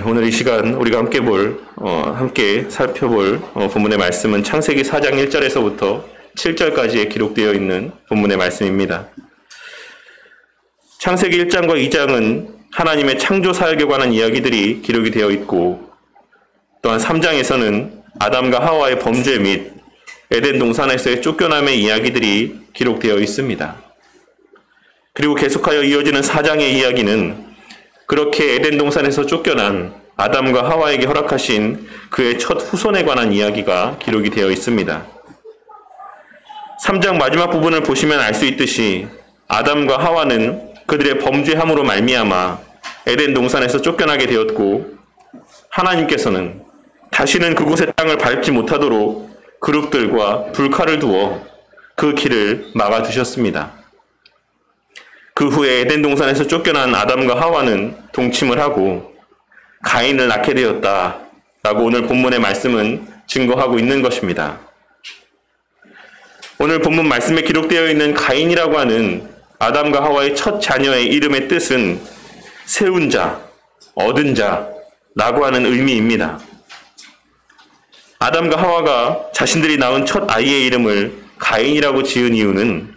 오늘 이 시간 우리가 함께 살펴볼 본문의 말씀은 창세기 4장 1절에서부터 7절까지에 기록되어 있는 본문의 말씀입니다. 창세기 1장과 2장은 하나님의 창조 사역에 관한 이야기들이 기록이 되어 있고, 또한 3장에서는 아담과 하와의 범죄 및 에덴 동산에서의 쫓겨남의 이야기들이 기록되어 있습니다. 그리고 계속하여 이어지는 4장의 이야기는 그렇게 에덴 동산에서 쫓겨난 아담과 하와에게 허락하신 그의 첫 후손에 관한 이야기가 기록이 되어 있습니다. 3장 마지막 부분을 보시면 알 수 있듯이 아담과 하와는 그들의 범죄함으로 말미암아 에덴 동산에서 쫓겨나게 되었고, 하나님께서는 다시는 그곳의 땅을 밟지 못하도록 그룹들과 불칼을 두어 그 길을 막아두셨습니다. 그 후에 에덴 동산에서 쫓겨난 아담과 하와는 동침을 하고 가인을 낳게 되었다라고 오늘 본문의 말씀은 증거하고 있는 것입니다. 오늘 본문 말씀에 기록되어 있는 가인이라고 하는 아담과 하와의 첫 자녀의 이름의 뜻은 세운 자, 얻은 자라고 하는 의미입니다. 아담과 하와가 자신들이 낳은 첫 아이의 이름을 가인이라고 지은 이유는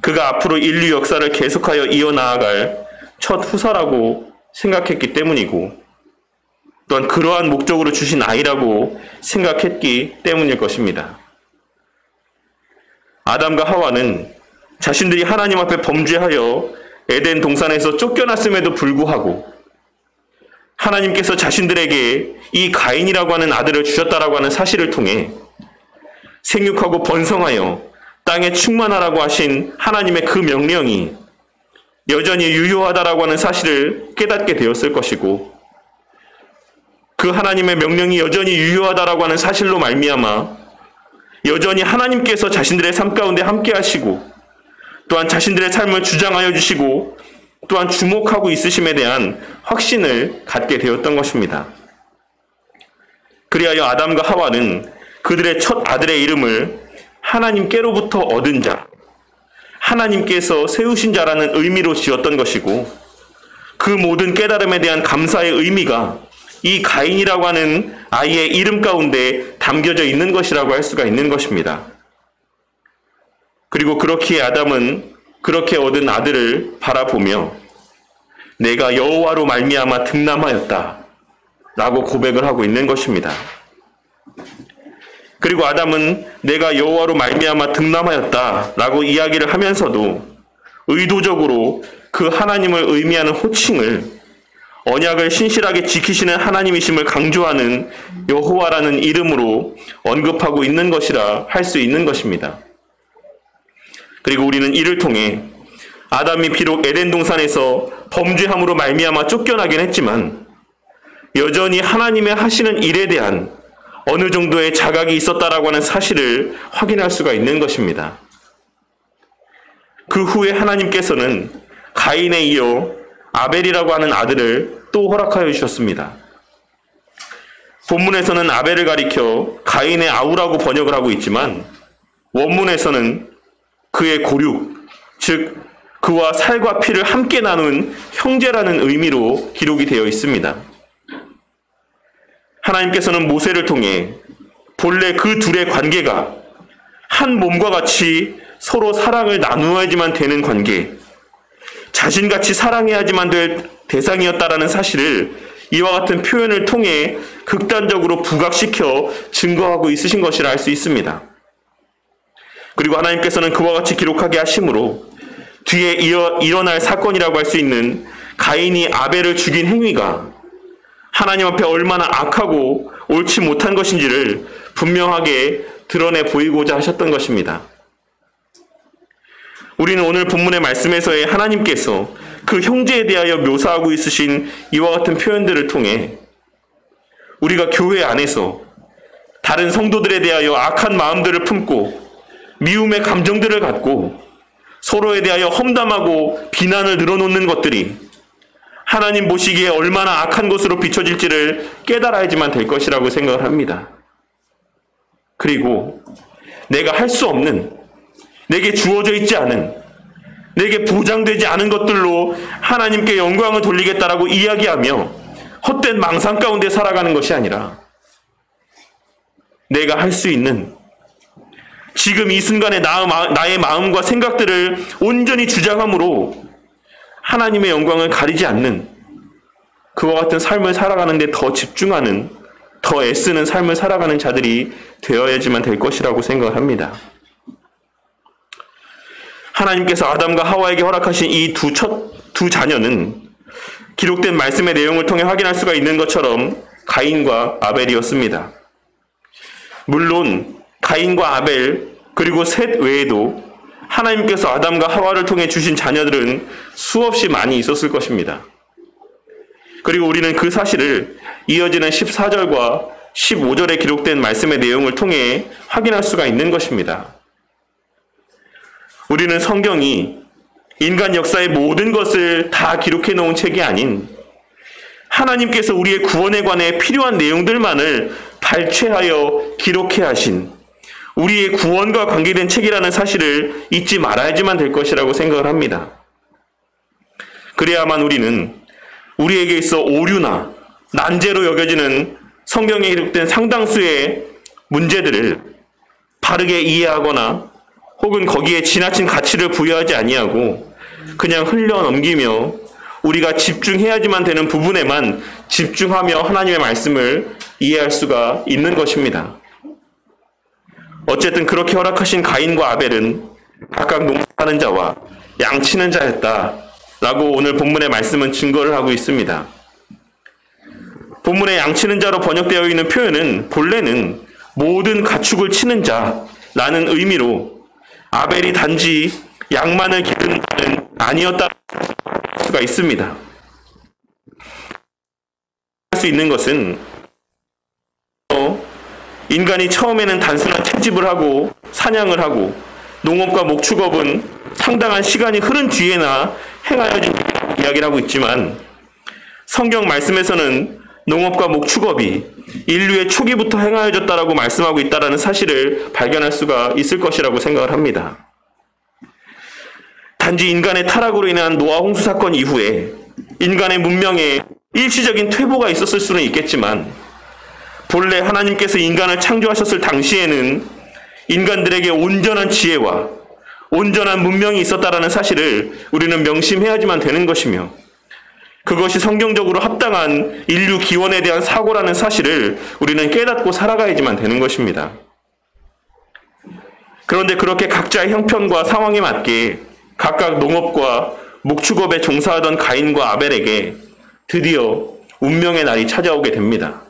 그가 앞으로 인류 역사를 계속하여 이어나아갈 첫 후사라고 생각했기 때문이고, 또한 그러한 목적으로 주신 아이라고 생각했기 때문일 것입니다. 아담과 하와는 자신들이 하나님 앞에 범죄하여 에덴 동산에서 쫓겨났음에도 불구하고 하나님께서 자신들에게 이 가인이라고 하는 아들을 주셨다라고 하는 사실을 통해 생육하고 번성하여 땅에 충만하라고 하신 하나님의 그 명령이 여전히 유효하다라고 하는 사실을 깨닫게 되었을 것이고, 그 하나님의 명령이 여전히 유효하다라고 하는 사실로 말미암아 여전히 하나님께서 자신들의 삶 가운데 함께 하시고, 또한 자신들의 삶을 주장하여 주시고, 또한 주목하고 있으심에 대한 확신을 갖게 되었던 것입니다. 그리하여 아담과 하와는 그들의 첫 아들의 이름을 하나님께로부터 얻은 자, 하나님께서 세우신 자라는 의미로 지었던 것이고, 그 모든 깨달음에 대한 감사의 의미가 이 가인이라고 하는 아이의 이름 가운데 담겨져 있는 것이라고 할 수가 있는 것입니다. 그리고 그렇기에 아담은 그렇게 얻은 아들을 바라보며 내가 여호와로 말미암아 득남하였다 라고 고백을 하고 있는 것입니다. 그리고 아담은 내가 여호와로 말미암아 득남하였다 라고 이야기를 하면서도 의도적으로 그 하나님을 의미하는 호칭을 언약을 신실하게 지키시는 하나님이심을 강조하는 여호와라는 이름으로 언급하고 있는 것이라 할 수 있는 것입니다. 그리고 우리는 이를 통해 아담이 비록 에덴 동산에서 범죄함으로 말미암아 쫓겨나긴 했지만 여전히 하나님의 하시는 일에 대한 어느 정도의 자각이 있었다라고 하는 사실을 확인할 수가 있는 것입니다. 그 후에 하나님께서는 가인에 이어 아벨이라고 하는 아들을 또 허락하여 주셨습니다. 본문에서는 아벨을 가리켜 가인의 아우라고 번역을 하고 있지만 원문에서는 그의 고륙, 즉 그와 살과 피를 함께 나눈 형제라는 의미로 기록이 되어 있습니다. 하나님께서는 모세를 통해 본래 그 둘의 관계가 한 몸과 같이 서로 사랑을 나누어야지만 되는 관계, 자신같이 사랑해야지만 될 대상이었다라는 사실을 이와 같은 표현을 통해 극단적으로 부각시켜 증거하고 있으신 것이라 할 수 있습니다. 그리고 하나님께서는 그와 같이 기록하게 하심으로 뒤에 일어날 사건이라고 할 수 있는 가인이 아벨을 죽인 행위가 하나님 앞에 얼마나 악하고 옳지 못한 것인지를 분명하게 드러내 보이고자 하셨던 것입니다. 우리는 오늘 본문의 말씀에서의 하나님께서 그 형제에 대하여 묘사하고 있으신 이와 같은 표현들을 통해 우리가 교회 안에서 다른 성도들에 대하여 악한 마음들을 품고 미움의 감정들을 갖고 서로에 대하여 험담하고 비난을 늘어놓는 것들이 하나님 보시기에 얼마나 악한 것으로 비춰질지를 깨달아야지만 될 것이라고 생각을 합니다. 그리고 내가 할 수 없는, 내게 주어져 있지 않은, 내게 보장되지 않은 것들로 하나님께 영광을 돌리겠다라고 이야기하며 헛된 망상 가운데 살아가는 것이 아니라 내가 할 수 있는 지금 이 순간의 나의 마음과 생각들을 온전히 주장함으로 하나님의 영광을 가리지 않는 그와 같은 삶을 살아가는 데 더 집중하는, 더 애쓰는 삶을 살아가는 자들이 되어야지만 될 것이라고 생각을 합니다. 하나님께서 아담과 하와에게 허락하신 이 두 자녀는 기록된 말씀의 내용을 통해 확인할 수가 있는 것처럼 가인과 아벨이었습니다. 물론 가인과 아벨 그리고 셋 외에도 하나님께서 아담과 하와를 통해 주신 자녀들은 수없이 많이 있었을 것입니다. 그리고 우리는 그 사실을 이어지는 14절과 15절에 기록된 말씀의 내용을 통해 확인할 수가 있는 것입니다. 우리는 성경이 인간 역사의 모든 것을 다 기록해 놓은 책이 아닌 하나님께서 우리의 구원에 관해 필요한 내용들만을 발췌하여 기록해 하신 우리의 구원과 관계된 책이라는 사실을 잊지 말아야지만 될 것이라고 생각을 합니다. 그래야만 우리는 우리에게 있어 오류나 난제로 여겨지는 성경에 기록된 상당수의 문제들을 바르게 이해하거나 혹은 거기에 지나친 가치를 부여하지 아니하고 그냥 흘려 넘기며 우리가 집중해야지만 되는 부분에만 집중하며 하나님의 말씀을 이해할 수가 있는 것입니다. 어쨌든 그렇게 허락하신 가인과 아벨은 각각 농사하는 자와 양치는 자였다라고 오늘 본문의 말씀은 증거를 하고 있습니다. 본문의 양치는 자로 번역되어 있는 표현은 본래는 모든 가축을 치는 자라는 의미로 아벨이 단지 양만을 기르는 자는 아니었다고 할 수가 있습니다. 할 수 있는 것은 인간이 처음에는 단순한 채집을 하고 사냥을 하고 농업과 목축업은 상당한 시간이 흐른 뒤에나 행하여진 이야기를 하고 있지만 성경 말씀에서는 농업과 목축업이 인류의 초기부터 행하여졌다라고 말씀하고 있다는 사실을 발견할 수가 있을 것이라고 생각을 합니다. 단지 인간의 타락으로 인한 노아 홍수 사건 이후에 인간의 문명에 일시적인 퇴보가 있었을 수는 있겠지만 본래 하나님께서 인간을 창조하셨을 당시에는 인간들에게 온전한 지혜와 온전한 문명이 있었다라는 사실을 우리는 명심해야지만 되는 것이며 그것이 성경적으로 합당한 인류 기원에 대한 사고라는 사실을 우리는 깨닫고 살아가야지만 되는 것입니다. 그런데 그렇게 각자의 형편과 상황에 맞게 각각 농업과 목축업에 종사하던 가인과 아벨에게 드디어 운명의 날이 찾아오게 됩니다.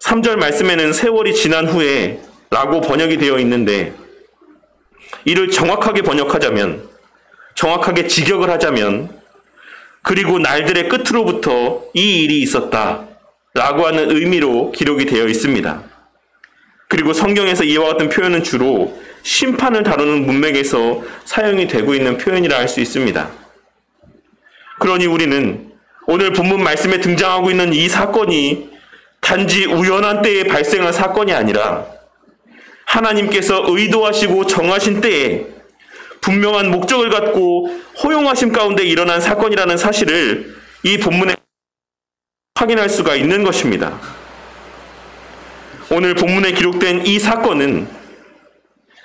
3절 말씀에는 세월이 지난 후에 라고 번역이 되어 있는데 이를 정확하게 번역하자면, 정확하게 직역을 하자면 그리고 날들의 끝으로부터 이 일이 있었다 라고 하는 의미로 기록이 되어 있습니다. 그리고 성경에서 이와 같은 표현은 주로 심판을 다루는 문맥에서 사용이 되고 있는 표현이라 할 수 있습니다. 그러니 우리는 오늘 본문 말씀에 등장하고 있는 이 사건이 단지 우연한 때에 발생한 사건이 아니라 하나님께서 의도하시고 정하신 때에 분명한 목적을 갖고 허용하심 가운데 일어난 사건이라는 사실을 이 본문에 확인할 수가 있는 것입니다. 오늘 본문에 기록된 이 사건은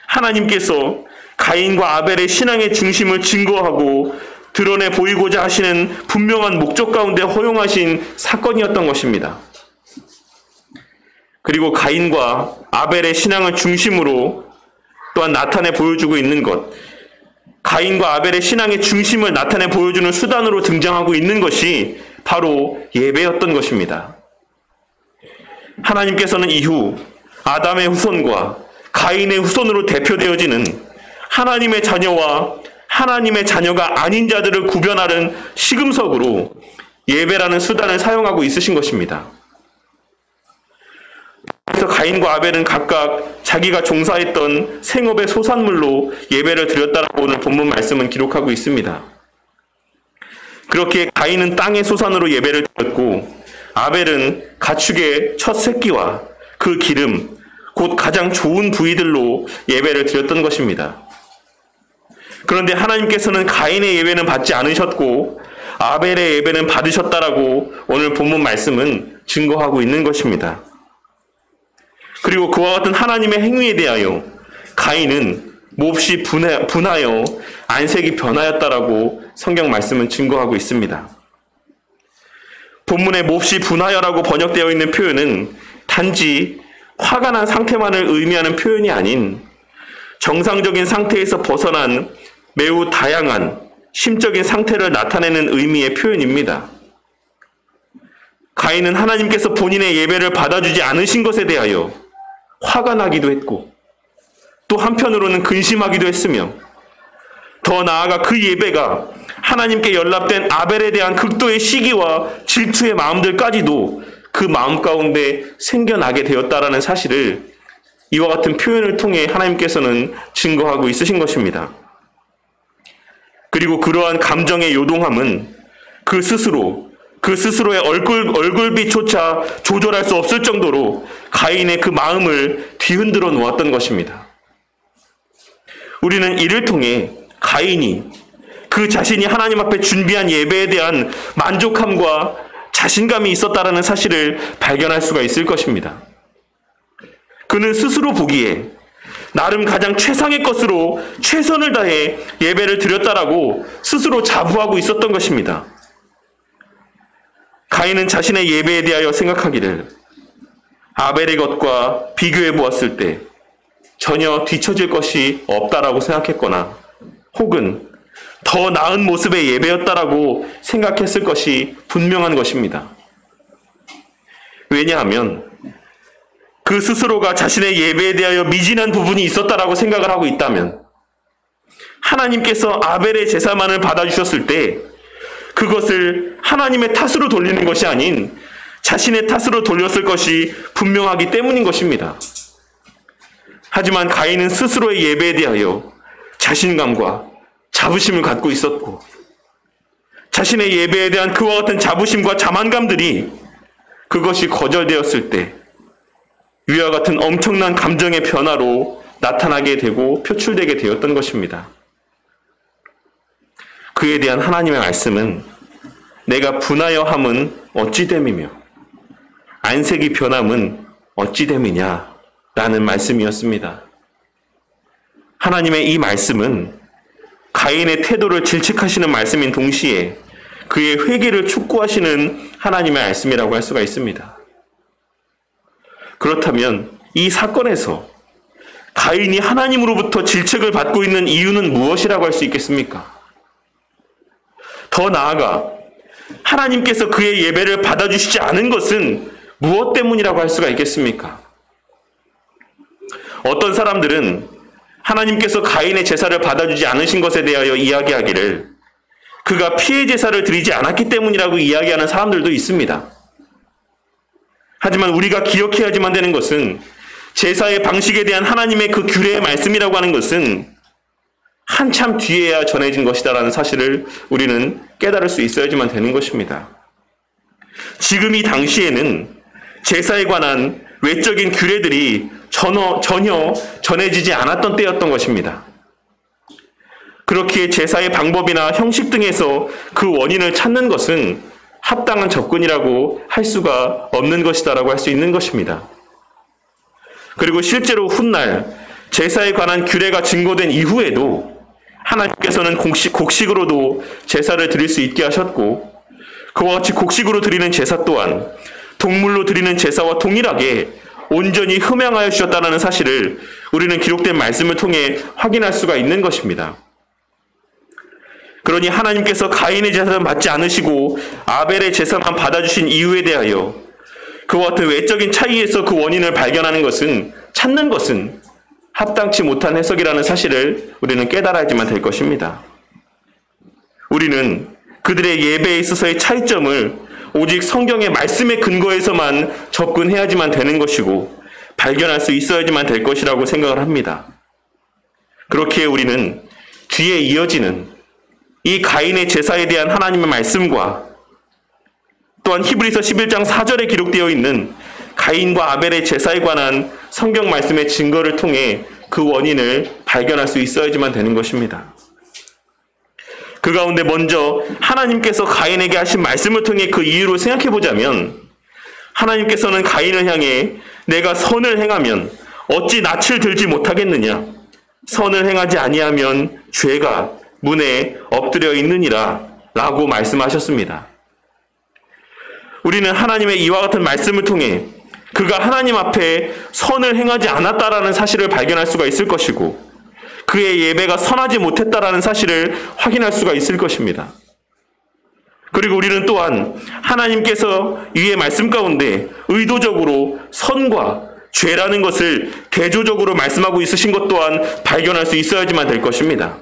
하나님께서 가인과 아벨의 신앙의 중심을 증거하고 드러내 보이고자 하시는 분명한 목적 가운데 허용하신 사건이었던 것입니다. 그리고 가인과 아벨의 신앙을 중심으로 또한 나타내 보여주고 있는 것, 가인과 아벨의 신앙의 중심을 나타내 보여주는 수단으로 등장하고 있는 것이 바로 예배였던 것입니다. 하나님께서는 이후 아담의 후손과 가인의 후손으로 대표되어지는 하나님의 자녀와 하나님의 자녀가 아닌 자들을 구별하는 시금석으로 예배라는 수단을 사용하고 있으신 것입니다. 그래서 가인과 아벨은 각각 자기가 종사했던 생업의 소산물로 예배를 드렸다라고 오늘 본문 말씀은 기록하고 있습니다. 그렇게 가인은 땅의 소산으로 예배를 드렸고 아벨은 가축의 첫 새끼와 그 기름, 곧 가장 좋은 부위들로 예배를 드렸던 것입니다. 그런데 하나님께서는 가인의 예배는 받지 않으셨고 아벨의 예배는 받으셨다라고 오늘 본문 말씀은 증거하고 있는 것입니다. 그리고 그와 같은 하나님의 행위에 대하여 가인은 몹시 분하여 안색이 변하였다라고 성경 말씀은 증거하고 있습니다. 본문에 몹시 분하여라고 번역되어 있는 표현은 단지 화가 난 상태만을 의미하는 표현이 아닌 정상적인 상태에서 벗어난 매우 다양한 심적인 상태를 나타내는 의미의 표현입니다. 가인은 하나님께서 본인의 예배를 받아주지 않으신 것에 대하여 화가 나기도 했고 또 한편으로는 근심하기도 했으며 더 나아가 그 예배가 하나님께 연락된 아벨에 대한 극도의 시기와 질투의 마음들까지도 그 마음 가운데 생겨나게 되었다라는 사실을 이와 같은 표현을 통해 하나님께서는 증거하고 있으신 것입니다. 그리고 그러한 감정의 요동함은 그 스스로의 얼굴빛조차 조절할 수 없을 정도로 가인의 그 마음을 뒤흔들어 놓았던 것입니다. 우리는 이를 통해 가인이 그 자신이 하나님 앞에 준비한 예배에 대한 만족함과 자신감이 있었다라는 사실을 발견할 수가 있을 것입니다. 그는 스스로 보기에 나름 가장 최상의 것으로 최선을 다해 예배를 드렸다라고 스스로 자부하고 있었던 것입니다. 가인은 자신의 예배에 대하여 생각하기를 아벨의 것과 비교해 보았을 때 전혀 뒤처질 것이 없다라고 생각했거나 혹은 더 나은 모습의 예배였다라고 생각했을 것이 분명한 것입니다. 왜냐하면 그 스스로가 자신의 예배에 대하여 미진한 부분이 있었다라고 생각을 하고 있다면 하나님께서 아벨의 제사만을 받아주셨을 때 그것을 하나님의 탓으로 돌리는 것이 아닌 자신의 탓으로 돌렸을 것이 분명하기 때문인 것입니다. 하지만 가인은 스스로의 예배에 대하여 자신감과 자부심을 갖고 있었고 자신의 예배에 대한 그와 같은 자부심과 자만감들이 그것이 거절되었을 때 위와 같은 엄청난 감정의 변화로 나타나게 되고 표출되게 되었던 것입니다. 그에 대한 하나님의 말씀은 내가 분하여 함은 어찌됨이며 안색이 변함은 어찌됨이냐 라는 말씀이었습니다. 하나님의 이 말씀은 가인의 태도를 질책하시는 말씀인 동시에 그의 회개를 촉구하시는 하나님의 말씀이라고 할 수가 있습니다. 그렇다면 이 사건에서 가인이 하나님으로부터 질책을 받고 있는 이유는 무엇이라고 할 수 있겠습니까? 더 나아가 하나님께서 그의 예배를 받아주시지 않은 것은 무엇 때문이라고 할 수가 있겠습니까? 어떤 사람들은 하나님께서 가인의 제사를 받아주지 않으신 것에 대하여 이야기하기를 그가 피해 제사를 드리지 않았기 때문이라고 이야기하는 사람들도 있습니다. 하지만 우리가 기억해야지만 되는 것은 제사의 방식에 대한 하나님의 그 규례의 말씀이라고 하는 것은 한참 뒤에야 전해진 것이다라는 사실을 우리는 깨달을 수 있어야지만 되는 것입니다. 지금 이 당시에는 제사에 관한 외적인 규례들이 전혀 전해지지 않았던 때였던 것입니다. 그렇기에 제사의 방법이나 형식 등에서 그 원인을 찾는 것은 합당한 접근이라고 할 수가 없는 것이다라고 할 수 있는 것입니다. 그리고 실제로 훗날 제사에 관한 규례가 증거된 이후에도 하나님께서는 곡식으로도 제사를 드릴 수 있게 하셨고 그와 같이 곡식으로 드리는 제사 또한 동물로 드리는 제사와 동일하게 온전히 흠양하여 주셨다는 사실을 우리는 기록된 말씀을 통해 확인할 수가 있는 것입니다. 그러니 하나님께서 가인의 제사를 받지 않으시고 아벨의 제사만 받아주신 이유에 대하여 그와 같은 외적인 차이에서 그 원인을 발견하는 것은 찾는 것은 합당치 못한 해석이라는 사실을 우리는 깨달아야지만 될 것입니다. 우리는 그들의 예배에 있어서의 차이점을 오직 성경의 말씀의 근거에서만 접근해야지만 되는 것이고 발견할 수 있어야지만 될 것이라고 생각을 합니다. 그렇기에 우리는 뒤에 이어지는 이 가인의 제사에 대한 하나님의 말씀과 또한 히브리서 11장 4절에 기록되어 있는 가인과 아벨의 제사에 관한 성경 말씀의 증거를 통해 그 원인을 발견할 수 있어야지만 되는 것입니다. 그 가운데 먼저 하나님께서 가인에게 하신 말씀을 통해 그 이유를 생각해 보자면, 하나님께서는 가인을 향해 내가 선을 행하면 어찌 낯을 들지 못하겠느냐, 선을 행하지 아니하면 죄가 문에 엎드려 있느니라 라고 말씀하셨습니다. 우리는 하나님의 이와 같은 말씀을 통해 그가 하나님 앞에 선을 행하지 않았다라는 사실을 발견할 수가 있을 것이고, 그의 예배가 선하지 못했다라는 사실을 확인할 수가 있을 것입니다. 그리고 우리는 또한 하나님께서 위의 말씀 가운데 의도적으로 선과 죄라는 것을 대조적으로 말씀하고 있으신 것 또한 발견할 수 있어야지만 될 것입니다.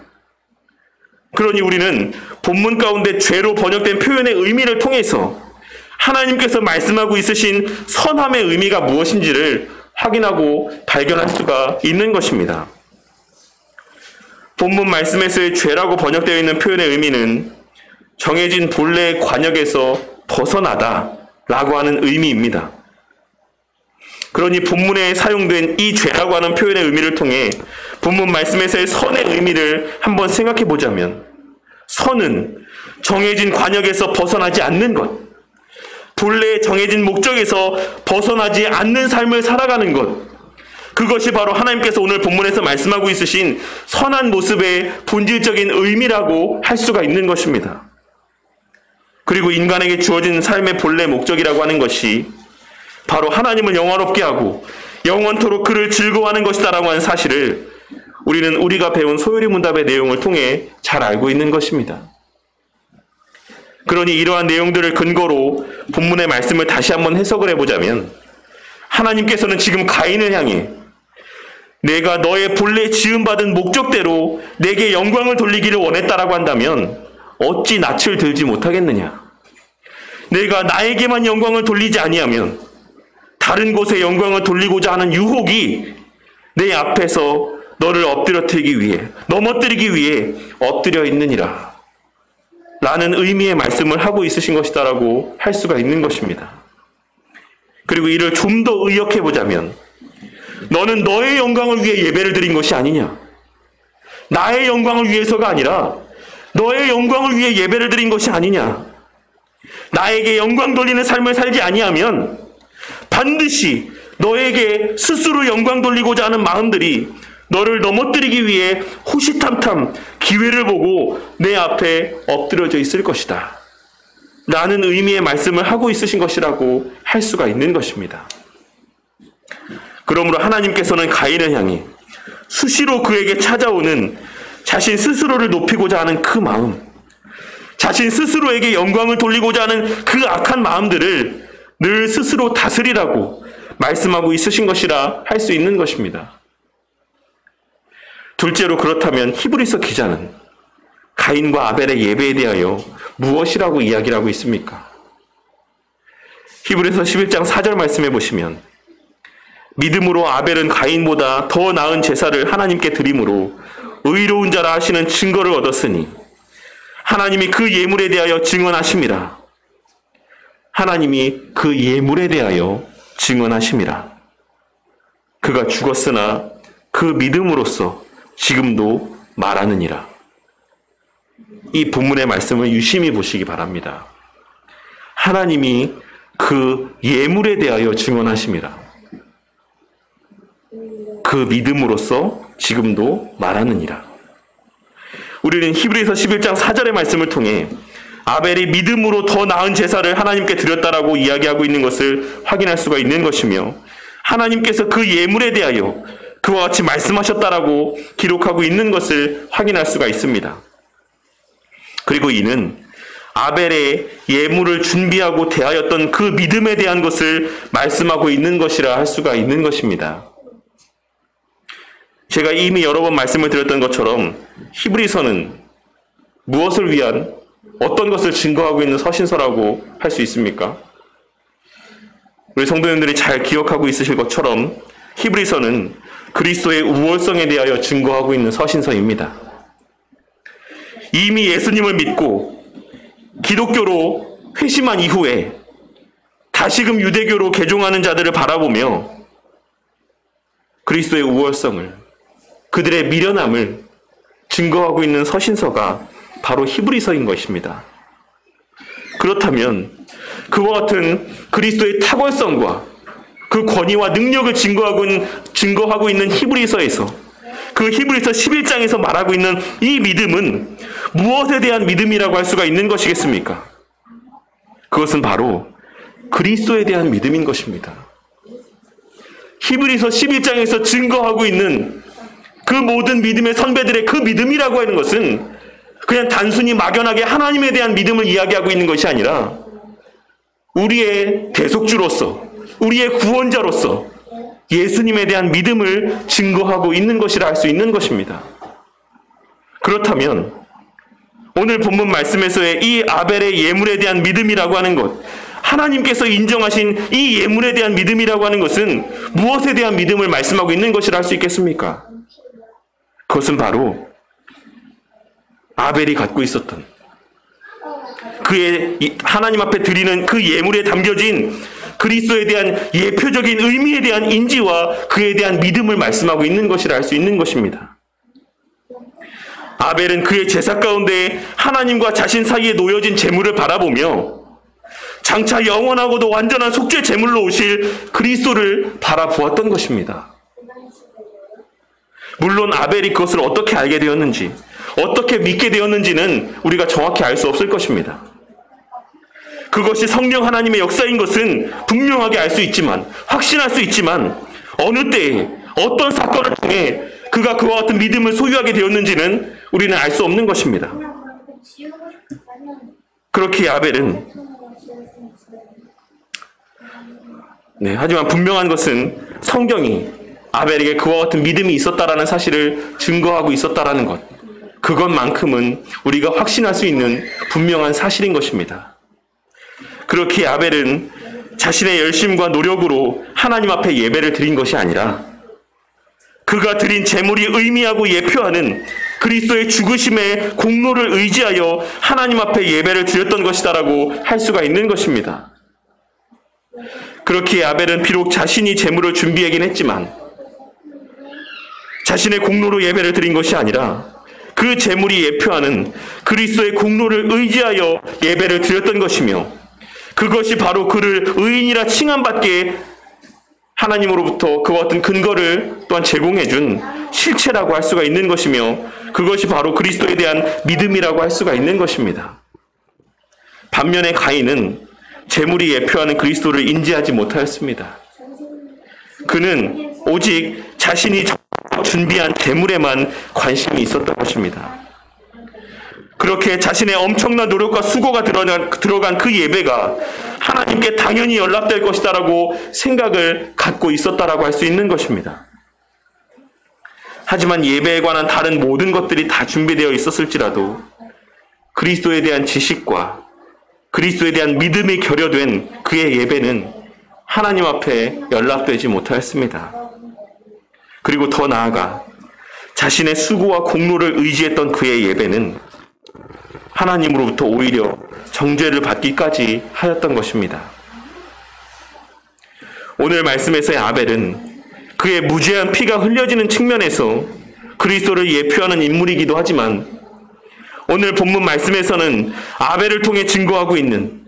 그러니 우리는 본문 가운데 죄로 번역된 표현의 의미를 통해서 하나님께서 말씀하고 있으신 선함의 의미가 무엇인지를 확인하고 발견할 수가 있는 것입니다. 본문 말씀에서의 죄라고 번역되어 있는 표현의 의미는 정해진 본래의 관역에서 벗어나다 라고 하는 의미입니다. 그러니 본문에 사용된 이 죄라고 하는 표현의 의미를 통해 본문 말씀에서의 선의 의미를 한번 생각해 보자면, 선은 정해진 관역에서 벗어나지 않는 것, 본래 정해진 목적에서 벗어나지 않는 삶을 살아가는 것, 그것이 바로 하나님께서 오늘 본문에서 말씀하고 있으신 선한 모습의 본질적인 의미라고 할 수가 있는 것입니다. 그리고 인간에게 주어진 삶의 본래 목적이라고 하는 것이 바로 하나님을 영화롭게 하고 영원토록 그를 즐거워하는 것이다라고 하는 사실을 우리는 우리가 배운 소요리 문답의 내용을 통해 잘 알고 있는 것입니다. 그러니 이러한 내용들을 근거로 본문의 말씀을 다시 한번 해석을 해보자면, 하나님께서는 지금 가인을 향해 내가 너의 본래 지음받은 목적대로 내게 영광을 돌리기를 원했다라고 한다면 어찌 낯을 들지 못하겠느냐, 내가 나에게만 영광을 돌리지 아니하면 다른 곳에 영광을 돌리고자 하는 유혹이 내 앞에서 너를 넘어뜨리기 위해 엎드려 있느니라 라는 의미의 말씀을 하고 있으신 것이다라고 할 수가 있는 것입니다. 그리고 이를 좀 더 의역해 보자면, 너는 너의 영광을 위해 예배를 드린 것이 아니냐, 나의 영광을 위해서가 아니라 너의 영광을 위해 예배를 드린 것이 아니냐, 나에게 영광 돌리는 삶을 살지 아니하면 반드시 너에게 스스로 영광 돌리고자 하는 마음들이 너를 넘어뜨리기 위해 호시탐탐 기회를 보고 내 앞에 엎드려져 있을 것이다 라는 의미의 말씀을 하고 있으신 것이라고 할 수가 있는 것입니다. 그러므로 하나님께서는 가인을 향해 수시로 그에게 찾아오는 자신 스스로를 높이고자 하는 그 마음, 자신 스스로에게 영광을 돌리고자 하는 그 악한 마음들을 늘 스스로 다스리라고 말씀하고 있으신 것이라 할 수 있는 것입니다. 둘째로, 그렇다면 히브리서 기자는 가인과 아벨의 예배에 대하여 무엇이라고 이야기를 하고 있습니까? 히브리서 11장 4절 말씀해 보시면, 믿음으로 아벨은 가인보다 더 나은 제사를 하나님께 드림으로 의로운 자라 하시는 증거를 얻었으니 하나님이 그 예물에 대하여 증언하심이라. 하나님이 그 예물에 대하여 증언하심이라. 그가 죽었으나 그 믿음으로써 지금도 말하느니라. 이 본문의 말씀을 유심히 보시기 바랍니다. 하나님이 그 예물에 대하여 증언하심이라. 그 믿음으로써 지금도 말하느니라. 우리는 히브리서 11장 4절의 말씀을 통해 아벨이 믿음으로 더 나은 제사를 하나님께 드렸다라고 이야기하고 있는 것을 확인할 수가 있는 것이며, 하나님께서 그 예물에 대하여 그와 같이 말씀하셨다라고 기록하고 있는 것을 확인할 수가 있습니다. 그리고 이는 아벨의 예물을 준비하고 대하였던 그 믿음에 대한 것을 말씀하고 있는 것이라 할 수가 있는 것입니다. 제가 이미 여러 번 말씀을 드렸던 것처럼 히브리서는 무엇을 위한, 어떤 것을 증거하고 있는 서신서라고 할 수 있습니까? 우리 성도님들이 잘 기억하고 있으실 것처럼 히브리서는 그리스도의 우월성에 대하여 증거하고 있는 서신서입니다. 이미 예수님을 믿고 기독교로 회심한 이후에 다시금 유대교로 개종하는 자들을 바라보며 그리스도의 우월성을, 그들의 미련함을 증거하고 있는 서신서가 바로 히브리서인 것입니다. 그렇다면 그와 같은 그리스도의 탁월성과 그 권위와 능력을 증거하고 있는 히브리서에서, 그 히브리서 11장에서 말하고 있는 이 믿음은 무엇에 대한 믿음이라고 할 수가 있는 것이겠습니까? 그것은 바로 그리스도에 대한 믿음인 것입니다. 히브리서 11장에서 증거하고 있는 그 모든 믿음의 선배들의 그 믿음이라고 하는 것은 그냥 단순히 막연하게 하나님에 대한 믿음을 이야기하고 있는 것이 아니라 우리의 대속주로서, 우리의 구원자로서 예수님에 대한 믿음을 증거하고 있는 것이라 할 수 있는 것입니다. 그렇다면 오늘 본문 말씀에서의 이 아벨의 예물에 대한 믿음이라고 하는 것, 하나님께서 인정하신 이 예물에 대한 믿음이라고 하는 것은 무엇에 대한 믿음을 말씀하고 있는 것이라 할 수 있겠습니까? 그것은 바로 아벨이 갖고 있었던 그의 하나님 앞에 드리는 그 예물에 담겨진 그리스도에 대한 예표적인 의미에 대한 인지와 그에 대한 믿음을 말씀하고 있는 것이라 할 수 있는 것입니다. 아벨은 그의 제사 가운데 하나님과 자신 사이에 놓여진 제물을 바라보며 장차 영원하고도 완전한 속죄 제물로 오실 그리스도를 바라보았던 것입니다. 물론 아벨이 그것을 어떻게 알게 되었는지, 어떻게 믿게 되었는지는 우리가 정확히 알 수 없을 것입니다. 그것이 성령 하나님의 역사인 것은 분명하게 알 수 있지만, 확신할 수 있지만, 어느 때에 어떤 사건을 통해 그가 그와 같은 믿음을 소유하게 되었는지는 우리는 알 수 없는 것입니다. 그렇게 아벨은, 하지만 분명한 것은 성경이 아벨에게 그와 같은 믿음이 있었다라는 사실을 증거하고 있었다라는 것, 그것만큼은 우리가 확신할 수 있는 분명한 사실인 것입니다. 그렇게 아벨은 자신의 열심과 노력으로 하나님 앞에 예배를 드린 것이 아니라 그가 드린 제물이 의미하고 예표하는 그리스도의 죽으심의 공로를 의지하여 하나님 앞에 예배를 드렸던 것이다라고 할 수가 있는 것입니다. 그렇게 아벨은 비록 자신이 제물을 준비하긴 했지만 자신의 공로로 예배를 드린 것이 아니라 그 제물이 예표하는 그리스도의 공로를 의지하여 예배를 드렸던 것이며, 그것이 바로 그를 의인이라 칭함받게 하나님으로부터 그와 같은 근거를 또한 제공해준 실체라고 할 수가 있는 것이며, 그것이 바로 그리스도에 대한 믿음이라고 할 수가 있는 것입니다. 반면에 가인은 제물이 예표하는 그리스도를 인지하지 못하였습니다. 그는 오직 자신이 준비한 제물에만 관심이 있었던 것입니다. 그렇게 자신의 엄청난 노력과 수고가 들어간 그 예배가 하나님께 당연히 연락될 것이다라고 생각을 갖고 있었다라고 할 수 있는 것입니다. 하지만 예배에 관한 다른 모든 것들이 다 준비되어 있었을지라도 그리스도에 대한 지식과 그리스도에 대한 믿음이 결여된 그의 예배는 하나님 앞에 연락되지 못하였습니다. 그리고 더 나아가 자신의 수고와 공로를 의지했던 그의 예배는 하나님으로부터 오히려 정죄를 받기까지 하였던 것입니다. 오늘 말씀에서의 아벨은 그의 무죄한 피가 흘려지는 측면에서 그리스도를 예표하는 인물이기도 하지만, 오늘 본문 말씀에서는 아벨을 통해 증거하고 있는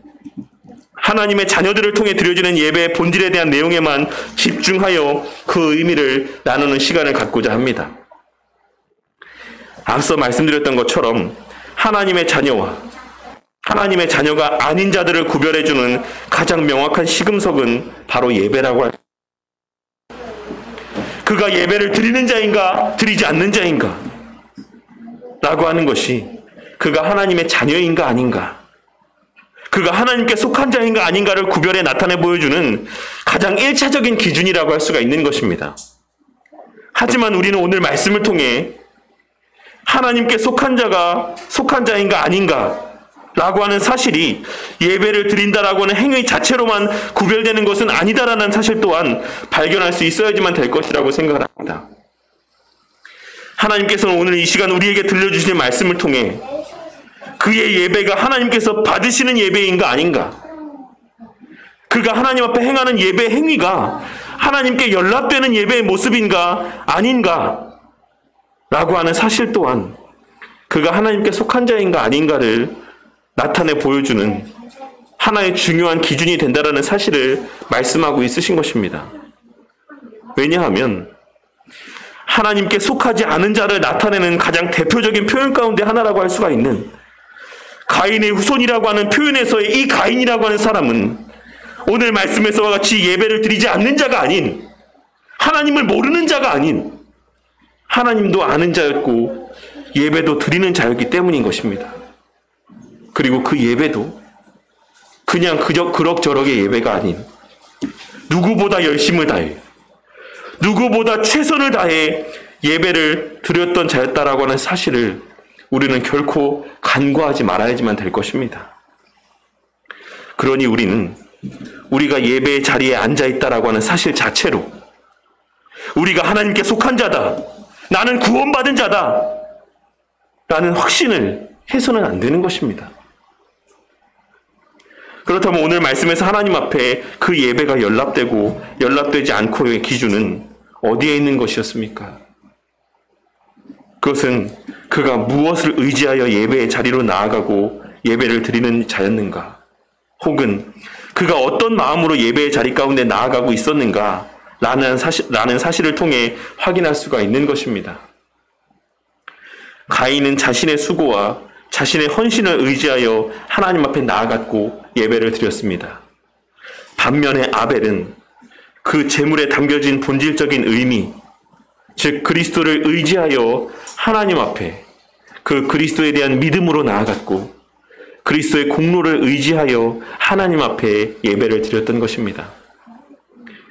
하나님의 자녀들을 통해 드려지는 예배의 본질에 대한 내용에만 집중하여 그 의미를 나누는 시간을 갖고자 합니다. 앞서 말씀드렸던 것처럼 하나님의 자녀와 하나님의 자녀가 아닌 자들을 구별해주는 가장 명확한 시금석은 바로 예배라고 합니다. 그가 예배를 드리는 자인가 드리지 않는 자인가 라고 하는 것이 그가 하나님의 자녀인가 아닌가, 그가 하나님께 속한 자인가 아닌가를 구별해 나타내 보여주는 가장 1차적인 기준이라고 할 수가 있는 것입니다. 하지만 우리는 오늘 말씀을 통해 하나님께 속한 자가 속한 자인가 아닌가 라고 하는 사실이 예배를 드린다라고 하는 행위 자체로만 구별되는 것은 아니다라는 사실 또한 발견할 수 있어야지만 될 것이라고 생각을 합니다. 하나님께서는 오늘 이 시간 우리에게 들려주신 말씀을 통해 그의 예배가 하나님께서 받으시는 예배인가 아닌가, 그가 하나님 앞에 행하는 예배 행위가 하나님께 연락되는 예배의 모습인가 아닌가 라고 하는 사실 또한 그가 하나님께 속한 자인가 아닌가를 나타내 보여주는 하나의 중요한 기준이 된다라는 사실을 말씀하고 있으신 것입니다. 왜냐하면 하나님께 속하지 않은 자를 나타내는 가장 대표적인 표현 가운데 하나라고 할 수가 있는 가인의 후손이라고 하는 표현에서의 이 가인이라고 하는 사람은 오늘 말씀에서와 같이 예배를 드리지 않는 자가 아닌, 하나님을 모르는 자가 아닌, 하나님도 아는 자였고 예배도 드리는 자였기 때문인 것입니다. 그리고 그 예배도 그냥 그럭저럭의 예배가 아닌 누구보다 열심을 다해, 누구보다 최선을 다해 예배를 드렸던 자였다라고 하는 사실을 우리는 결코 간과하지 말아야지만 될 것입니다. 그러니 우리는 우리가 예배의 자리에 앉아있다라고 하는 사실 자체로 우리가 하나님께 속한 자다, 나는 구원받은 자다 라는 확신을 해서는 안 되는 것입니다. 그렇다면 오늘 말씀에서 하나님 앞에 그 예배가 연락되고 연락되지 않고의 기준은 어디에 있는 것이었습니까? 그것은 그가 무엇을 의지하여 예배의 자리로 나아가고 예배를 드리는 자였는가? 혹은 그가 어떤 마음으로 예배의 자리 가운데 나아가고 있었는가? 라는 사실을 통해 확인할 수가 있는 것입니다. 가인은 자신의 수고와 자신의 헌신을 의지하여 하나님 앞에 나아갔고 예배를 드렸습니다. 반면에 아벨은 그 제물에 담겨진 본질적인 의미, 즉 그리스도를 의지하여 하나님 앞에 그 그리스도에 대한 믿음으로 나아갔고 그리스도의 공로를 의지하여 하나님 앞에 예배를 드렸던 것입니다.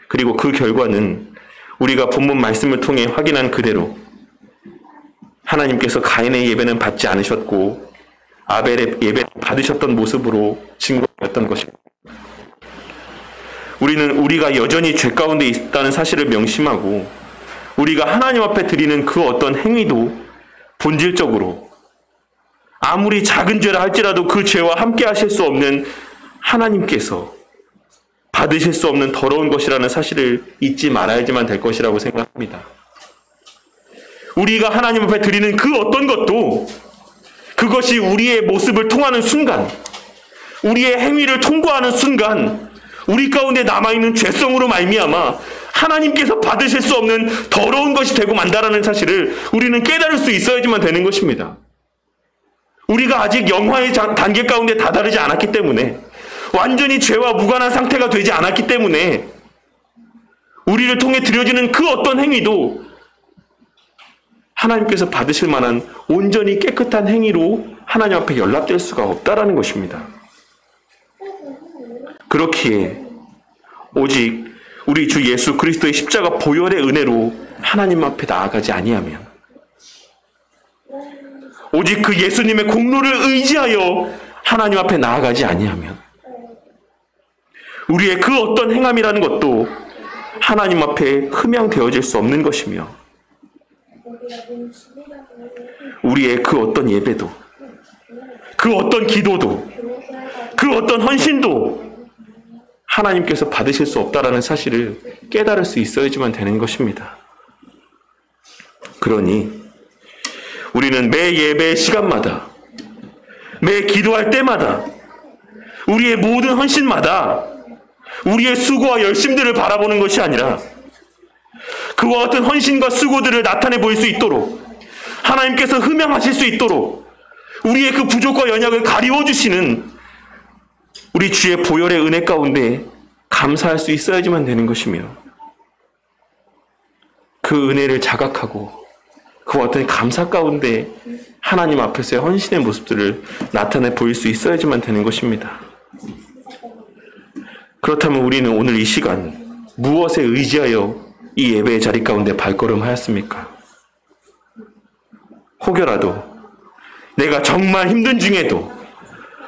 그리고 그 결과는 우리가 본문 말씀을 통해 확인한 그대로 하나님께서 가인의 예배는 받지 않으셨고 아벨의 예배를 받으셨던 모습으로 증거했던 것입니다. 우리는 우리가 여전히 죄 가운데 있다는 사실을 명심하고 우리가 하나님 앞에 드리는 그 어떤 행위도 본질적으로 아무리 작은 죄라 할지라도 그 죄와 함께 하실 수 없는 하나님께서 받으실 수 없는 더러운 것이라는 사실을 잊지 말아야지만 될 것이라고 생각합니다. 우리가 하나님 앞에 드리는 그 어떤 것도 그것이 우리의 모습을 통하는 순간, 우리의 행위를 통과하는 순간 우리 가운데 남아있는 죄성으로 말미암아 하나님께서 받으실 수 없는 더러운 것이 되고 만다라는 사실을 우리는 깨달을 수 있어야지만 되는 것입니다. 우리가 아직 영화의 단계 가운데 다다르지 않았기 때문에, 완전히 죄와 무관한 상태가 되지 않았기 때문에 우리를 통해 드려지는 그 어떤 행위도 하나님께서 받으실 만한 온전히 깨끗한 행위로 하나님 앞에 연락될 수가 없다라는 것입니다. 그렇기에 오직 우리 주 예수 그리스도의 십자가 보혈의 은혜로 하나님 앞에 나아가지 아니하면, 오직 그 예수님의 공로를 의지하여 하나님 앞에 나아가지 아니하면 우리의 그 어떤 행함이라는 것도 하나님 앞에 흠양되어질 수 없는 것이며 우리의 그 어떤 예배도, 그 어떤 기도도, 그 어떤 헌신도 하나님께서 받으실 수 없다라는 사실을 깨달을 수 있어야지만 되는 것입니다. 그러니 우리는 매 예배의 시간마다, 매 기도할 때마다, 우리의 모든 헌신마다 우리의 수고와 열심들을 바라보는 것이 아니라 그와 같은 헌신과 수고들을 나타내 보일 수 있도록, 하나님께서 흠양하실 수 있도록 우리의 그 부족과 연약을 가리워 주시는 우리 주의 보혈의 은혜 가운데 감사할 수 있어야지만 되는 것이며, 그 은혜를 자각하고 그와 같은 감사 가운데 하나님 앞에서의 헌신의 모습들을 나타내 보일 수 있어야지만 되는 것입니다. 그렇다면 우리는 오늘 이 시간 무엇에 의지하여 이 예배의 자리 가운데 발걸음하였습니까? 혹여라도 내가 정말 힘든 중에도,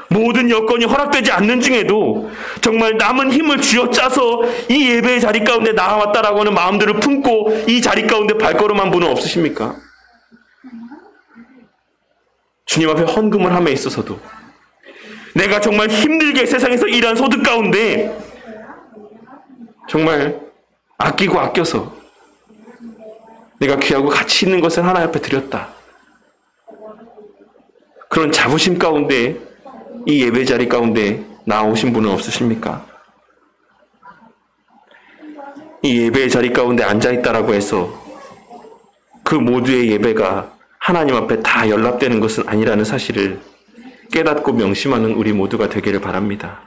모든 여건이 허락되지 않는 중에도 정말 남은 힘을 쥐어짜서 이 예배의 자리 가운데 나아왔다라고 하는 마음들을 품고 이 자리 가운데 발걸음한 분은 없으십니까? 주님 앞에 헌금을 함에 있어서도 내가 정말 힘들게 세상에서 일한 소득 가운데 정말 아끼고 아껴서 내가 귀하고 가치 있는 것을 하나님 앞에 드렸다. 그런 자부심 가운데 이 예배 자리 가운데 나오신 분은 없으십니까? 이 예배의 자리 가운데 앉아있다라고 해서 그 모두의 예배가 하나님 앞에 다 연락되는 것은 아니라는 사실을 깨닫고 명심하는 우리 모두가 되기를 바랍니다.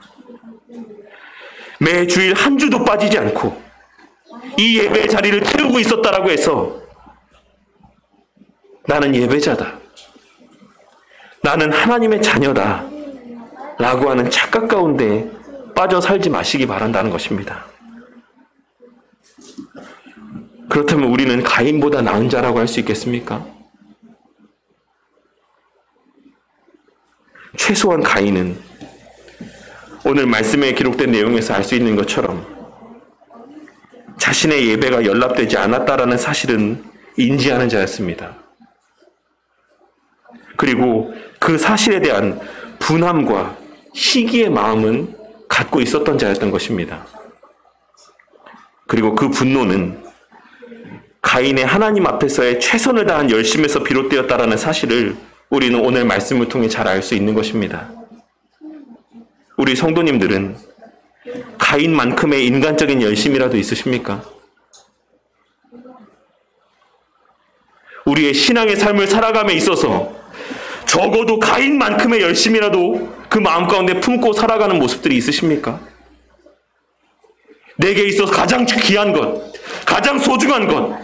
매 주일 한 주도 빠지지 않고 이 예배의 자리를 채우고 있었다라고 해서 나는 예배자다, 나는 하나님의 자녀다 라고 하는 착각 가운데 빠져 살지 마시기 바란다는 것입니다. 그렇다면 우리는 가인보다 나은 자라고 할 수 있겠습니까? 최소한 가인은 오늘 말씀에 기록된 내용에서 알 수 있는 것처럼 자신의 예배가 연락되지 않았다라는 사실은 인지하는 자였습니다. 그리고 그 사실에 대한 분함과 시기의 마음은 갖고 있었던 자였던 것입니다. 그리고 그 분노는 가인의 하나님 앞에서의 최선을 다한 열심에서 비롯되었다라는 사실을 우리는 오늘 말씀을 통해 잘 알 수 있는 것입니다. 우리 성도님들은 가인만큼의 인간적인 열심이라도 있으십니까? 우리의 신앙의 삶을 살아감에 있어서 적어도 가인만큼의 열심이라도 그 마음 가운데 품고 살아가는 모습들이 있으십니까? 내게 있어서 가장 귀한 것, 가장 소중한 것,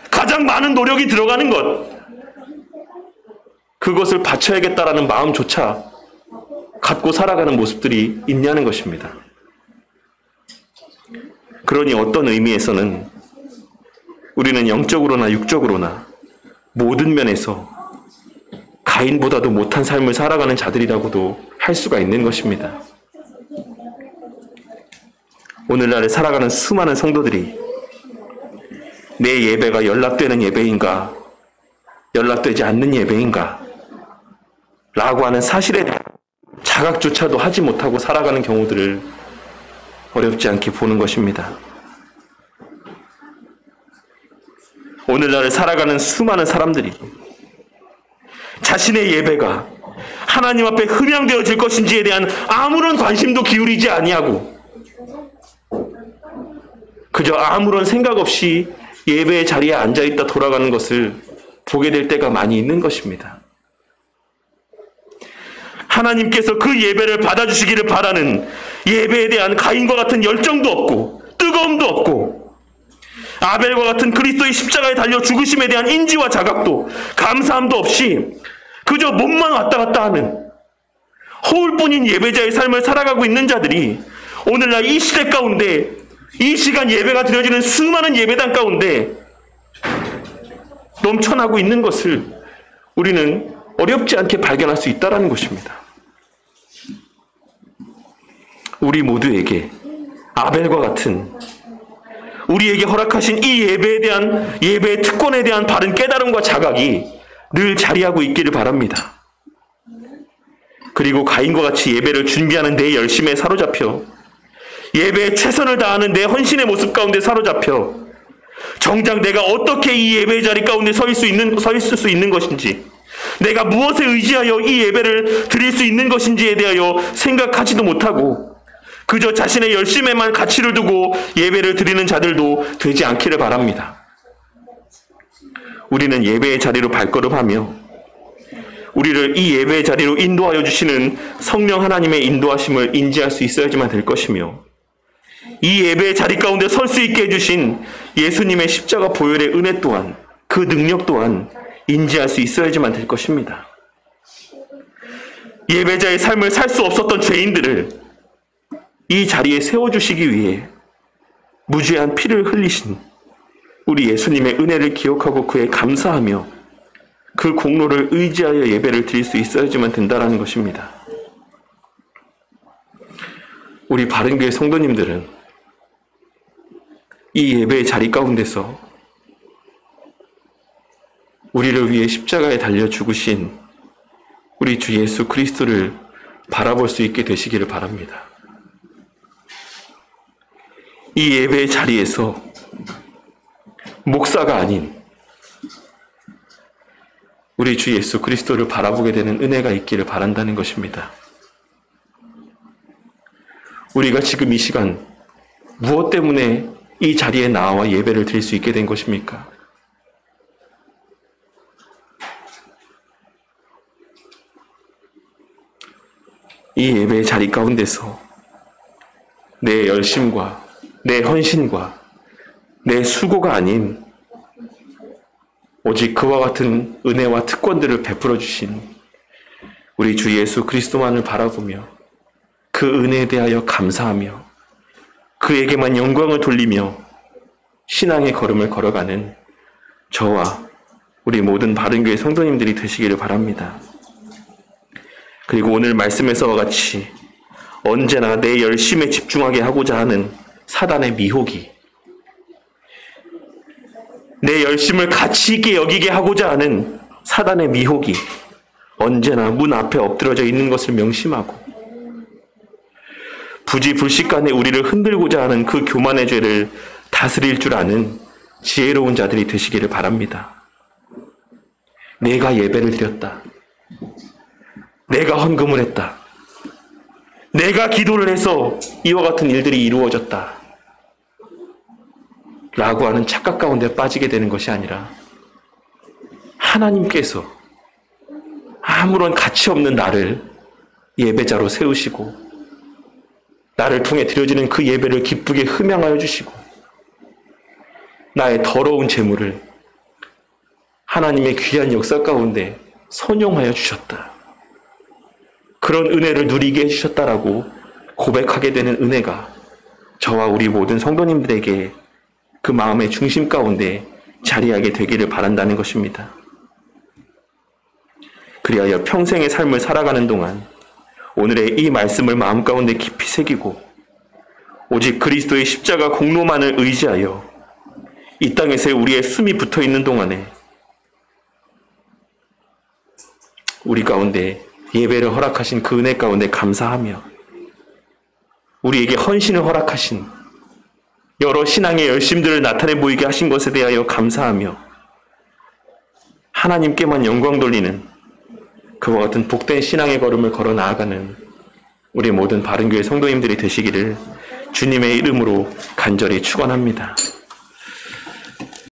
가장 많은 노력이 들어가는 것, 그것을 바쳐야겠다라는 마음조차 갖고 살아가는 모습들이 있냐는 것입니다. 그러니 어떤 의미에서는 우리는 영적으로나 육적으로나 모든 면에서 가인보다도 못한 삶을 살아가는 자들이라고도 할 수가 있는 것입니다. 오늘날에 살아가는 수많은 성도들이 내 예배가 연락되는 예배인가, 연락되지 않는 예배인가 라고 하는 사실에 대한 자각조차도 하지 못하고 살아가는 경우들을 어렵지 않게 보는 것입니다. 오늘날을 살아가는 수많은 사람들이 자신의 예배가 하나님 앞에 흠양되어질 것인지에 대한 아무런 관심도 기울이지 아니하고 그저 아무런 생각 없이 예배의 자리에 앉아있다 돌아가는 것을 보게 될 때가 많이 있는 것입니다. 하나님께서 그 예배를 받아주시기를 바라는 예배에 대한 가인과 같은 열정도 없고 뜨거움도 없고 아벨과 같은 그리스도의 십자가에 달려 죽으심에 대한 인지와 자각도 감사함도 없이 그저 몸만 왔다 갔다 하는 허울뿐인 예배자의 삶을 살아가고 있는 자들이 오늘날 이 시대 가운데 이 시간 예배가 드려지는 수많은 예배당 가운데 넘쳐나고 있는 것을 우리는 어렵지 않게 발견할 수 있다는 것입니다. 우리 모두에게 아벨과 같은 우리에게 허락하신 이 예배에 대한 예배의 특권에 대한 바른 깨달음과 자각이 늘 자리하고 있기를 바랍니다. 그리고 가인과 같이 예배를 준비하는 내 열심에 사로잡혀 예배에 최선을 다하는 내 헌신의 모습 가운데 사로잡혀 정작 내가 어떻게 이 예배의 자리 가운데 서 있을 수 있는 것인지 내가 무엇에 의지하여 이 예배를 드릴 수 있는 것인지에 대하여 생각하지도 못하고 그저 자신의 열심에만 가치를 두고 예배를 드리는 자들도 되지 않기를 바랍니다. 우리는 예배의 자리로 발걸음하며 우리를 이 예배의 자리로 인도하여 주시는 성령 하나님의 인도하심을 인지할 수 있어야지만 될 것이며 이 예배의 자리 가운데 설 수 있게 해주신 예수님의 십자가 보혈의 은혜 또한 그 능력 또한 인지할 수 있어야지만 될 것입니다. 예배자의 삶을 살 수 없었던 죄인들을 이 자리에 세워주시기 위해 무죄한 피를 흘리신 우리 예수님의 은혜를 기억하고 그에 감사하며 그 공로를 의지하여 예배를 드릴 수 있어야지만 된다는 것입니다. 우리 바른교회 성도님들은 이 예배의 자리 가운데서 우리를 위해 십자가에 달려 죽으신 우리 주 예수 그리스도를 바라볼 수 있게 되시기를 바랍니다. 이 예배의 자리에서 목사가 아닌 우리 주 예수 그리스도를 바라보게 되는 은혜가 있기를 바란다는 것입니다. 우리가 지금 이 시간 무엇 때문에 이 자리에 나와 예배를 드릴 수 있게 된 것입니까? 이 예배의 자리 가운데서 내 열심과 내 헌신과 내 수고가 아닌 오직 그와 같은 은혜와 특권들을 베풀어 주신 우리 주 예수 그리스도만을 바라보며 그 은혜에 대하여 감사하며 그에게만 영광을 돌리며 신앙의 걸음을 걸어가는 저와 우리 모든 바른교회 성도님들이 되시기를 바랍니다. 그리고 오늘 말씀에서와 같이 언제나 내 열심에 집중하게 하고자 하는 사단의 미혹이, 내 열심을 가치 있게 여기게 하고자 하는 사단의 미혹이 언제나 문 앞에 엎드러져 있는 것을 명심하고 부지불식간에 우리를 흔들고자 하는 그 교만의 죄를 다스릴 줄 아는 지혜로운 자들이 되시기를 바랍니다. 내가 예배를 드렸다. 내가 헌금을 했다. 내가 기도를 해서 이와 같은 일들이 이루어졌다. 라고 하는 착각 가운데 빠지게 되는 것이 아니라 하나님께서 아무런 가치 없는 나를 예배자로 세우시고 나를 통해 드려지는 그 예배를 기쁘게 흠양하여 주시고 나의 더러운 재물을 하나님의 귀한 역사 가운데 선용하여 주셨다. 그런 은혜를 누리게 해주셨다라고 고백하게 되는 은혜가 저와 우리 모든 성도님들에게 그 마음의 중심 가운데 자리하게 되기를 바란다는 것입니다. 그리하여 평생의 삶을 살아가는 동안 오늘의 이 말씀을 마음 가운데 깊이 새기고 오직 그리스도의 십자가 공로만을 의지하여 이 땅에서 우리의 숨이 붙어있는 동안에 우리 가운데 예배를 허락하신 그 은혜 가운데 감사하며 우리에게 헌신을 허락하신 여러 신앙의 열심들을 나타내 보이게 하신 것에 대하여 감사하며 하나님께만 영광 돌리는 그와 같은 복된 신앙의 걸음을 걸어 나아가는 우리 모든 바른교회 성도님들이 되시기를 주님의 이름으로 간절히 축원합니다.